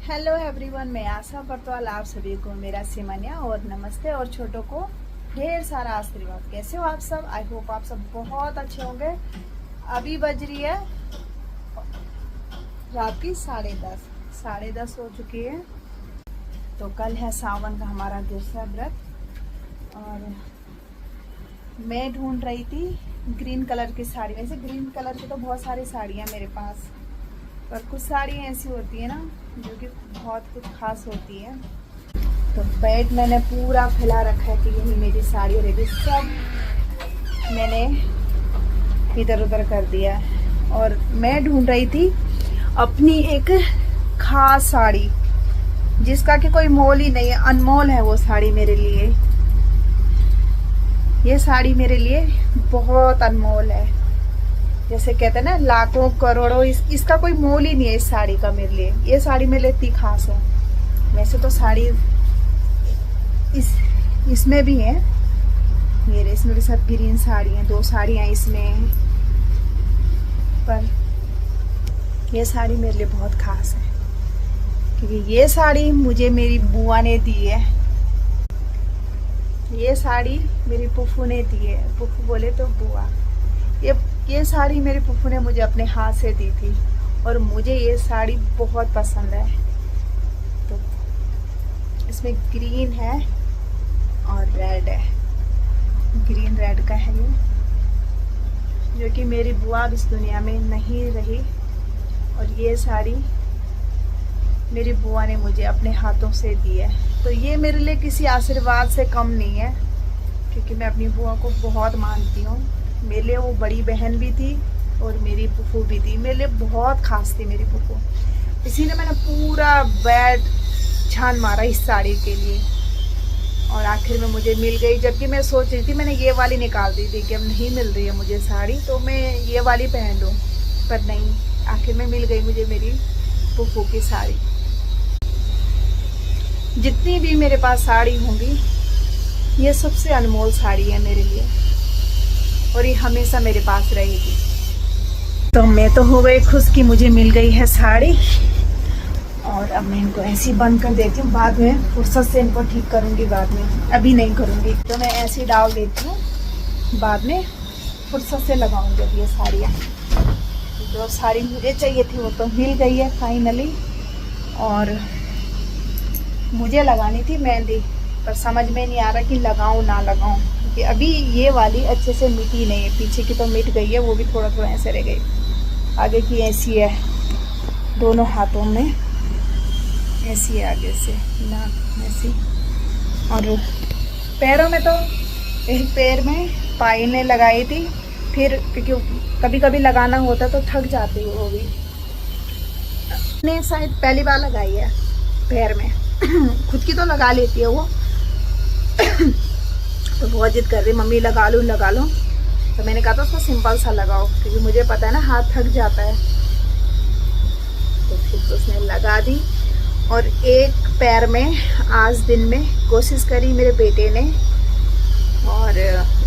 Hello everyone, मैं आशा बरतवाल आप सभी को मेरा सिमनिया और नमस्ते और छोटों को ढेर सारा आशीर्वाद। कैसे हो आप सब? आई होप आप सब बहुत अच्छे होंगे। अभी बज रही है रात की 10:30 हो चुकी है। तो कल है सावन का हमारा दूसरा व्रत और मैं ढूंढ रही थी ग्रीन कलर की साड़ी। वैसे ग्रीन कलर की तो बहुत सारी साड़ियाँ मेरे पास, पर कुछ साड़ियाँ ऐसी होती है ना जो कि बहुत कुछ खास होती है। तो बेड मैंने पूरा फैला रखा है कि यही मेरी साड़ी और ये सब मैंने इधर उधर कर दिया है। और मैं ढूंढ रही थी अपनी एक खास साड़ी जिसका कि कोई मोल ही नहीं है, अनमोल है वो साड़ी मेरे लिए। ये साड़ी मेरे लिए बहुत अनमोल है। जैसे कहते हैं ना लाखों करोड़ों, इसका कोई मोल ही नहीं है इस साड़ी का मेरे लिए। ये साड़ी मेरे लिए इतनी खास है। वैसे तो साड़ी इसमें भी है, मेरे इसमें भी सब ग्रीन साड़ी हैं, 2 साड़ियाँ इसमें हैं, पर ये साड़ी मेरे लिए बहुत खास है क्योंकि ये साड़ी मुझे मेरी बुआ ने दी है। ये साड़ी मेरी फूफू ने दी है। फूफू बोले तो बुआ। ये साड़ी मेरे फूफू ने मुझे अपने हाथ से दी थी और मुझे ये साड़ी बहुत पसंद है। तो इसमें ग्रीन है और रेड है, ग्रीन रेड का है ये, जो कि मेरी बुआ अब इस दुनिया में नहीं रही। और ये साड़ी मेरी बुआ ने मुझे अपने हाथों से दी है। तो ये मेरे लिए किसी आशीर्वाद से कम नहीं है क्योंकि मैं अपनी बुआ को बहुत मानती हूँ। मेरे लिए वो बड़ी बहन भी थी और मेरी फूफू भी थी। मेरे लिए बहुत खास थी मेरी फूफू। इसीलिए मैंने पूरा बेड छान मारा इस साड़ी के लिए और आखिर में मुझे मिल गई। जबकि मैं सोच रही थी, मैंने ये वाली निकाल दी थी कि अब नहीं मिल रही है मुझे साड़ी तो मैं ये वाली पहन लूँ, पर नहीं, आखिर में मिल गई मुझे मेरी फूफू की साड़ी। जितनी भी मेरे पास साड़ी होंगी ये सबसे अनमोल साड़ी है मेरे लिए और ये हमेशा मेरे पास रहेगी। तो मैं तो हो गई खुश कि मुझे मिल गई है साड़ी और अब मैं इनको ऐसे ही बंद कर देती हूँ। बाद में फुर्सत से इनको ठीक करूँगी, बाद में, अभी नहीं करूँगी। तो मैं ऐसे ही डाल देती हूँ, बाद में फुर्सत से लगाऊंगी अब ये साड़ियाँ। जो साड़ी मुझे चाहिए थी वो तो मिल गई है फाइनली। और मुझे लगानी थी मेहंदी, पर समझ में नहीं आ रहा कि लगाऊं ना लगाऊं क्योंकि अभी ये वाली अच्छे से मिटी नहीं है। पीछे की तो मिट गई है, वो भी थोड़ा थोड़ा ऐसे रह गई। आगे की ऐसी है, दोनों हाथों में ऐसी है, आगे से ना ऐसी। और पैरों में तो एक पैर में पायलें लगाई थी, फिर क्योंकि कभी कभी लगाना होता तो थक जाती है वो भी। ने शायद पहली बार लगाई है पैर में। खुद की तो लगा लेती है वो तो बहुत जिद कर रही, मम्मी लगा लूँ लगा लूँ। तो मैंने कहा था उसको सिंपल सा लगाओ क्योंकि मुझे पता है ना हाथ थक जाता है। तो फिर तो उसने लगा दी और एक पैर में आज दिन में कोशिश करी मेरे बेटे ने और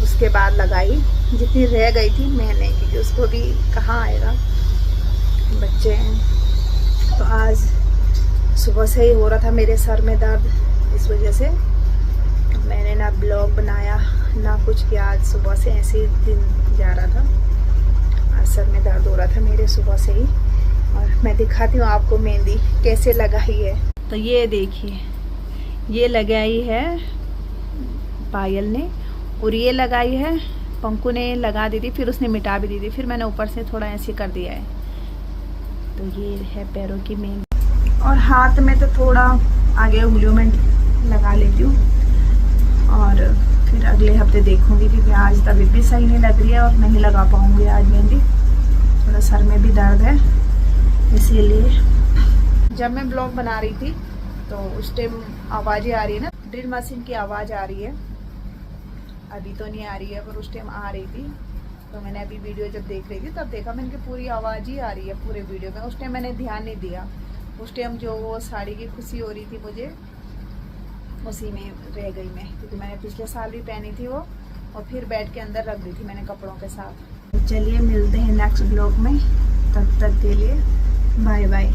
उसके बाद लगाई। जितनी रह गई थी मैंने, क्योंकि उसको भी कहाँ आएगा, बच्चे हैं। तो आज सुबह से ही हो रहा था मेरे सर में दर्द, इस वजह से मैंने ना ब्लॉग बनाया ना कुछ किया। आज सुबह से ऐसे ही दिन जा रहा था, आज सर में दर्द हो रहा था मेरे सुबह से ही। और मैं दिखाती हूँ आपको मेहंदी कैसे लगाई है। तो ये देखिए, ये लगाई है पायल ने और ये लगाई है पंकु ने, लगा दी थी, फिर उसने मिटा भी दी थी, फिर मैंने ऊपर से थोड़ा ऐसे कर दिया है। तो ये है पैरों की मेहंदी। और हाथ में तो थोड़ा आगे उंगलियों में लगा लेती हूँ और फिर अगले हफ्ते देखूंगी क्योंकि आज तबीयत भी सही नहीं लग रही है और नहीं लगा पाऊंगी आज मेहंदी। थोड़ा सर में भी दर्द है, इसीलिए। जब मैं ब्लॉग बना रही थी तो उस टाइम आवाज़ें आ रही है ना, ड्रिल मशीन की आवाज़ आ रही है। अभी तो नहीं आ रही है पर उस टाइम आ रही थी। तो मैंने अभी वीडियो जब देख रही थी तब देखा मैंने कि पूरी आवाज़ ही आ रही है पूरे वीडियो में। उस टाइम मैंने ध्यान नहीं दिया। उस टाइम जो वो साड़ी की खुशी हो रही थी मुझे, उसी में रह गई मैं, क्योंकि मैंने पिछले साल भी पहनी थी वो और फिर बेड के अंदर रख दी थी मैंने कपड़ों के साथ। तो चलिए मिलते हैं नेक्स्ट ब्लॉग में, तब तक के लिए बाय बाय।